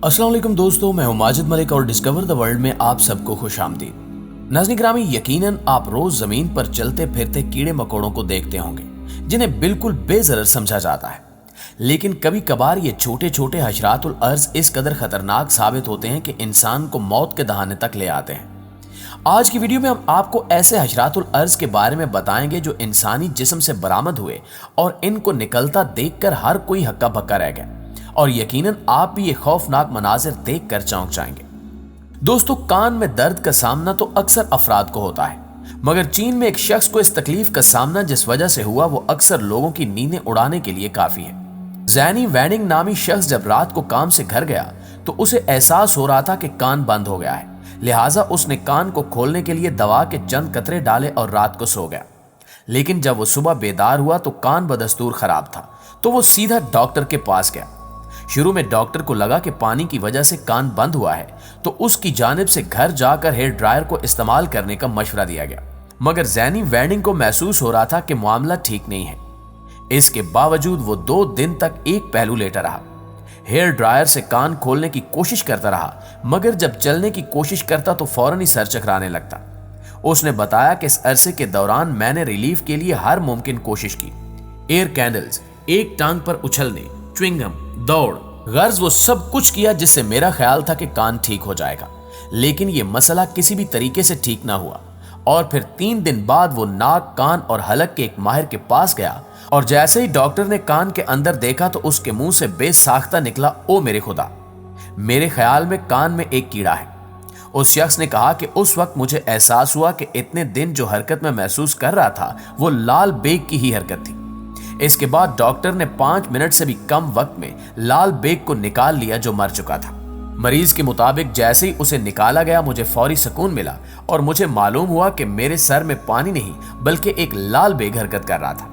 अस्सलाम वालेकुम दोस्तों, मैं हूं माजिद मलिक और डिस्कवर द वर्ल्ड में आप सबको खुश आमदीद। नाज़रीन ग्रामी, यकीनन आप रोज जमीन पर चलते फिरते कीड़े मकोड़ों को देखते होंगे जिन्हें बिल्कुल बेजरर समझा जाता है, लेकिन कभी कभार ये छोटे छोटे हशरातुल अर्ज इस कदर खतरनाक साबित होते हैं कि इंसान को मौत के दहाने तक ले आते हैं। आज की वीडियो में हम आपको ऐसे हशरातुल अर्ज के बारे में बताएंगे जो इंसानी जिस्म से बरामद हुए और इनको निकलता देखकर हर कोई हक्का बक्का रह गया और यकीनन आप भी ये खौफनाक मनाजिर देखकर चौंक जाएंगे। दोस्तों, कान में दर्द का सामना तो अक्सर अफराद को होता है, मगर चीन में एक शख्स को इस तकलीफ का सामना जिस वजह से हुआ वो अक्सर लोगों की नींदें उड़ाने के लिए काफी है। जैनी वैनिंग नामी शख्स जब रात को काम से घर गया तो उसे एहसास हो रहा था कि कान बंद हो गया है, लिहाजा उसने कान को खोलने के लिए दवा के चंद कतरे डाले और रात को सो गया। लेकिन जब वो सुबह बेदार हुआ तो कान बदस्तूर खराब था, तो वो सीधा डॉक्टर के पास गया। शुरू में डॉक्टर को लगा कि पानी की वजह से कान बंद हुआ है, तो उसकी जानिब से घर जाकर हेयर ड्रायर को इस्तेमाल करने का मशवरा दिया गया, मगर जैनी वैनिंग को महसूस हो रहा था कि मामला ठीक नहीं है। इसके बावजूद वो 2 दिन तक एक पहलू लेटा रहा, हेयर ड्रायर से कान खोलने की कोशिश करता रहा, मगर जब चलने की कोशिश करता तो फौरन ही सर चकराने लगता। उसने बताया कि इस अरसे के दौरान मैंने रिलीफ के लिए हर मुमकिन कोशिश की, एयर कैंडल्स, एक टांग पर उछलने, च्युइंगम, दौड़, गर्ज वो सब कुछ किया जिससे मेरा ख्याल था कि कान ठीक हो जाएगा, लेकिन ये मसला किसी भी तरीके से ठीक ना हुआ। और फिर 3 दिन बाद वो नाक, कान और हलक के एक माहिर के पास गया और जैसे ही डॉक्टर ने कान के अंदर देखा तो उसके मुंह से बेसाख्ता निकला, ओ मेरे खुदा, मेरे ख्याल में कान में एक कीड़ा है। उस शख्स ने कहा कि उस वक्त मुझे एहसास हुआ कि इतने दिन जो हरकत में महसूस कर रहा था वो लाल बेग की ही हरकत थी। इसके बाद डॉक्टर ने 5 मिनट से भी कम वक्त में लाल बेग को निकाल लिया जो मर चुका था। मरीज के मुताबिक जैसे ही उसे निकाला गया मुझे फौरी सुकून मिला और मुझे मालूम हुआ कि मेरे सर में पानी नहीं बल्कि एक लाल बेग हरकत कर रहा था।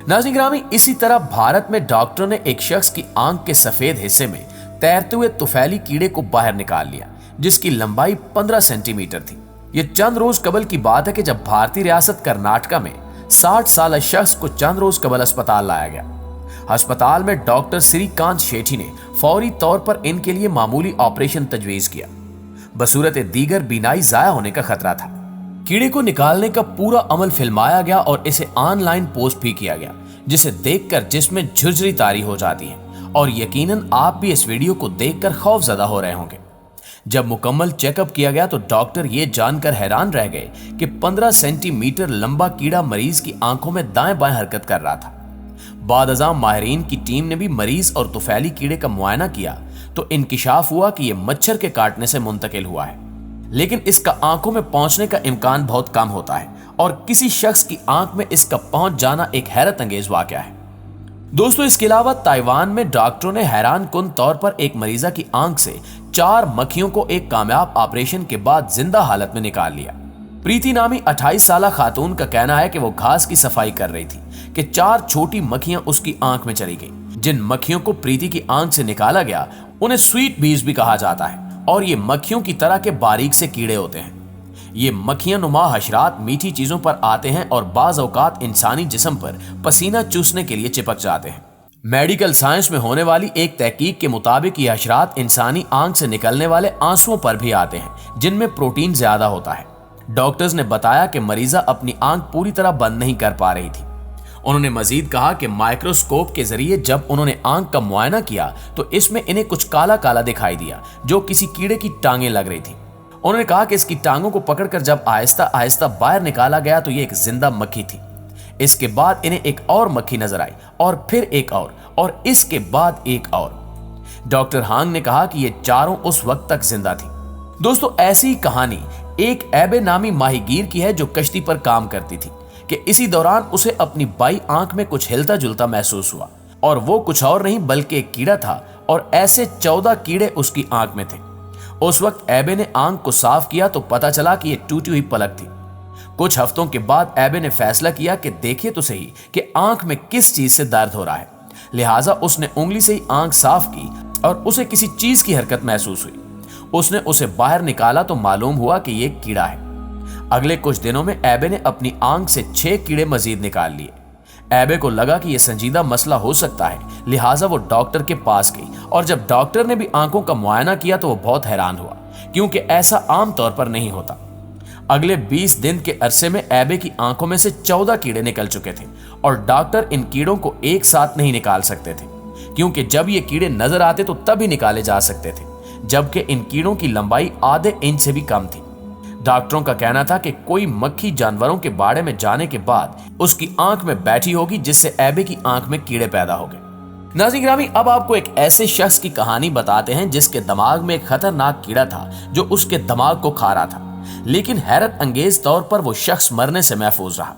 नाज़रीन ग्रामी, इसी तरह भारत में डॉक्टर ने एक शख्स की आंख के सफेद हिस्से में तैरते हुए तुफैली कीड़े को बाहर निकाल लिया जिसकी लंबाई 15 सेंटीमीटर थी। यह चंद रोज कबल की बात है कि जब भारतीय रियासत कर्नाटका में 60 साल शख्स को चंद रोज कबल अस्पताल लाया गया। अस्पताल में डॉक्टर श्रीकांत शेट्टी ने फौरी तौर पर इनके लिए मामूली ऑपरेशन तजवीज किया, बसूरत दीगर बीनाई जाया होने का खतरा था। कीड़े को निकालने का पूरा अमल फिल्माया गया और इसे ऑनलाइन पोस्ट भी किया गया, जिसे देखकर जिसमें झुरझुरी तारी हो जाती है और यकीनन आप भी इस वीडियो को देखकर खौफजदा हो रहे होंगे। जब मुकम्मल चेकअप किया गया तो डॉक्टर ये जानकर हैरान रह गए कि 15 सेंटीमीटर लंबा कीड़ा मरीज की आंखों में दाएं बाएं हरकत कर रहा था। बाद अज़ां माहिरीन की टीम ने भी मरीज और तुफैली कीड़े का मुआयना किया तो इंकिशाफ हुआ कि यह मच्छर के काटने से मुंतकिल हुआ है, लेकिन इसका आंखों में पहुंचने का इम्कान बहुत कम होता है और किसी शख्स की आंख में इसका पहुंच जाना एक हैरत अंगेज वाकया है। दोस्तों, इसके अलावा ताइवान में डॉक्टरों ने हैरान कुन तौर पर एक मरीजा की आंख से 4 मक्खियों को एक कामयाब ऑपरेशन के बाद जिंदा हालत में निकाल लिया। प्रीति नामी 28 साल खातून का कहना है कि वो घास की सफाई कर रही थी कि 4 छोटी मक्खियां उसकी आंख में चली गई। जिन मक्खियों को प्रीति की आंख से निकाला गया उन्हें स्वीट बीज भी कहा जाता है और ये मक्खियों की तरह के बारीक से कीड़े होते हैं। ये मक्खियां नुमा हशरात मीठी चीजों पर आते हैं और बाज औकात इंसानी जिस्म पर पसीना चूसने के लिए चिपक जाते हैं। मेडिकल साइंस में होने वाली एक तहकीक के मुताबिक ये हशरात इंसानी आंख से निकलने वाले आंसुओं पर भी आते हैं जिनमें प्रोटीन ज्यादा होता है। डॉक्टर्स ने बताया कि मरीजा अपनी आंख पूरी तरह बंद नहीं कर पा रही थी। उन्होंने मजीद कहा कि माइक्रोस्कोप के जरिए जब उन्होंने आंख का मुआयना किया तो इसमें इन्हें कुछ काला काला दिखाई दिया जो किसी कीड़े की टांगें लग रही थी। उन्होंने कहा कि इसकी टांगों को पकड़कर जब आहिस्ता आहिस्ता बाहर निकाला गया तो ये एक जिंदा मक्खी थी। इसके बाद इन्हें एक और मक्खी नजर आई और फिर एक और इसके बाद एक और। डॉक्टर हांग ने कहा कि ये चारों उस वक्त तक जिंदा थी। दोस्तों, ऐसी ही कहानी एक एबे नामी माहीगीर की है जो कश्ती पर काम करती थी कि इसी दौरान उसे अपनी बाई आंख में कुछ हिलता जुलता महसूस हुआ और वो कुछ और नहीं बल्कि एक कीड़ा था और ऐसे 14 कीड़े उसकी आंख में थे। उस वक्त एबे ने आंख को साफ किया तो पता चला कि यह टूटी हुई पलक थी। कुछ हफ्तों के बाद एबे ने फैसला किया कि देखिए तो सही कि आंख में किस चीज से दर्द हो रहा है, लिहाजा उसने उंगली से ही आंख साफ की और उसे किसी चीज की हरकत महसूस हुई। उसने उसे बाहर निकाला तो मालूम हुआ कि यह कीड़ा है। अगले कुछ दिनों में एबे ने अपनी आंख से 6 कीड़े मजीद निकाल लिए। एबे को लगा कि यह संजीदा मसला हो सकता है, लिहाजा वो डॉक्टर के पास गई और जब डॉक्टर ने भी आंखों का मुआयना किया तो वो बहुत हैरान हुआ, क्योंकि ऐसा आम तौर पर नहीं होता। अगले 20 दिन के अरसे में एबे की आंखों में से 14 कीड़े निकल चुके थे और डॉक्टर इन कीड़ों को एक साथ नहीं निकाल सकते थे, क्योंकि जब ये कीड़े नजर आते तो तभी निकाले जा सकते थे, जबकि इन कीड़ों की लंबाई आधे इंच से भी कम थी। डॉक्टरों का कहना था कि कोई मक्खी जानवरों के बाड़े में जाने के बाद उसकी आंख में बैठी होगी, जिससे एबे की आंख में कीड़े पैदा हो गए। नाज़रीन गिरामी, अब आपको एक ऐसे शख्स की कहानी बताते हैं जिसके दिमाग में एक खतरनाक कीड़ा था जो उसके दिमाग को खा रहा था, लेकिन हैरत अंगेज तौर पर वो शख्स मरने से महफूज रहा।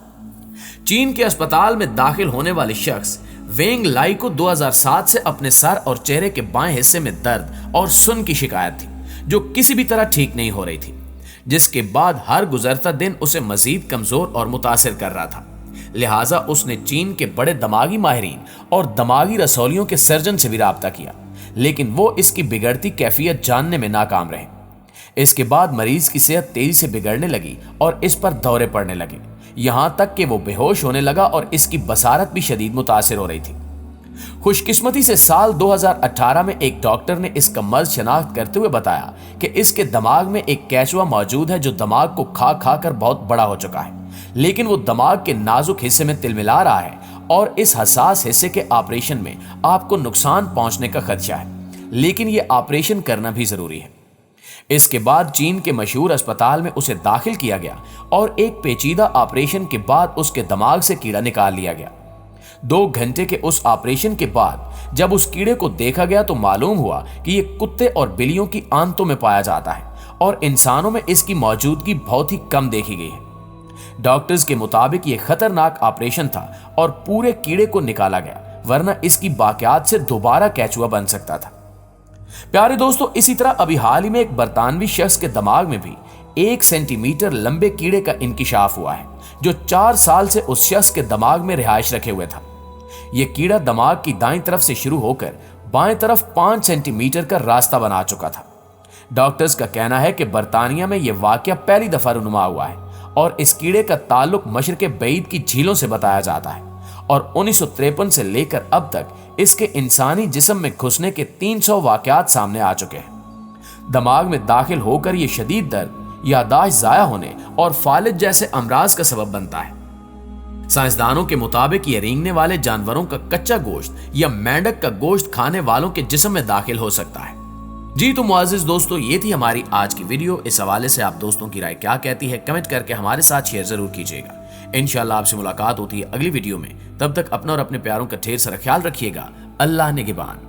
चीन के अस्पताल में दाखिल होने वाले शख्स वेंग लाई को 2007 से अपने सर और चेहरे के बाएं हिस्से में दर्द और सुन की शिकायत थी, जो किसी भी तरह ठीक नहीं हो रही थी, जिसके बाद हर गुजरता दिन उसे मजीद कमजोर और मुतासिर कर रहा था। लिहाजा उसने चीन के बड़े दिमागी माहिरीन और दिमागी रसौलियों के सर्जन से भी राब्ता किया, लेकिन वो इसकी बिगड़ती कैफियत जानने में नाकाम रहे। इसके बाद मरीज की सेहत तेजी से बिगड़ने लगी और इस पर दौरे पड़ने लगे, यहां तक कि वो बेहोश होने लगा और इसकी बसारत भी शदीद मुतासिर हो रही थी। खुशकिस्मती से साल 2018 में एक डॉक्टर ने इसका मर्ज शनाख्त करते हुए बताया कि इसके दिमाग में एक केचुआ मौजूद है जो दिमाग को खा खा कर बहुत बड़ा हो चुका है, लेकिन वो दिमाग के नाजुक हिस्से में तिलमिला रहा है और इस हसास हिस्से के ऑपरेशन में आपको नुकसान पहुंचने का खदशा है, लेकिन ये ऑपरेशन करना भी जरूरी है। इसके बाद चीन के मशहूर अस्पताल में उसे दाखिल किया गया और एक पेचीदा ऑपरेशन के बाद उसके दिमाग से कीड़ा निकाल लिया गया। 2 घंटे के उस ऑपरेशन के बाद जब उस कीड़े को देखा गया तो मालूम हुआ कि ये कुत्ते और बिल्लियों की आंतों में पाया जाता है और इंसानों में इसकी मौजूदगी बहुत ही कम देखी गई है। डॉक्टर्स के मुताबिक ये खतरनाक ऑपरेशन था और पूरे कीड़े को निकाला गया, वरना इसकी बाकियात से दोबारा केचुआ बन सकता था। प्यारे दोस्तों, इसी तरह अभी हाल ही में एक बरतानवी शख्स के दिमाग में भी 1 सेंटीमीटर लंबे कीड़े का इंकिशाफ हुआ है, जो 4 साल से उस शख्स के दिमाग में रिहाइश रखे हुए था। यह कीड़ा दिमाग की दाईं तरफ से शुरू होकर बाएं तरफ 5 सेंटीमीटर का रास्ता बना चुका था। डॉक्टर्स का कहना है कि बरतानिया में यह वाकया पहली दफा रुनुमा हुआ है और इस कीड़े का ताल्लुक मशरिक़ बईद की झीलों से बताया जाता है और 1953 से लेकर अब तक इसके इंसानी जिस्म में घुसने के 300 वाकयात सामने आ चुके हैं। दिमाग में दाखिल होकर यह शदीद दर्द, याददाश्त ज़ाया होने और फालिज जैसे अमराज का सबब बनता है। साइंसदानों के मुताबिक यह रेंगने वाले जानवरों का कच्चा गोश्त या मेंढक का गोश्त खाने वालों के जिस्म में दाखिल हो सकता है। जी तो मुआज़िज़ दोस्तों, ये थी हमारी आज की वीडियो। इस हवाले से आप दोस्तों की राय क्या कहती है, कमेंट करके हमारे साथ शेयर जरूर कीजिएगा। इंशाअल्लाह आपसे मुलाकात होती है अगली वीडियो में। तब तक अपना और अपने प्यारों का ढेर सारा ख्याल रखिएगा। अल्लाह निगहबान।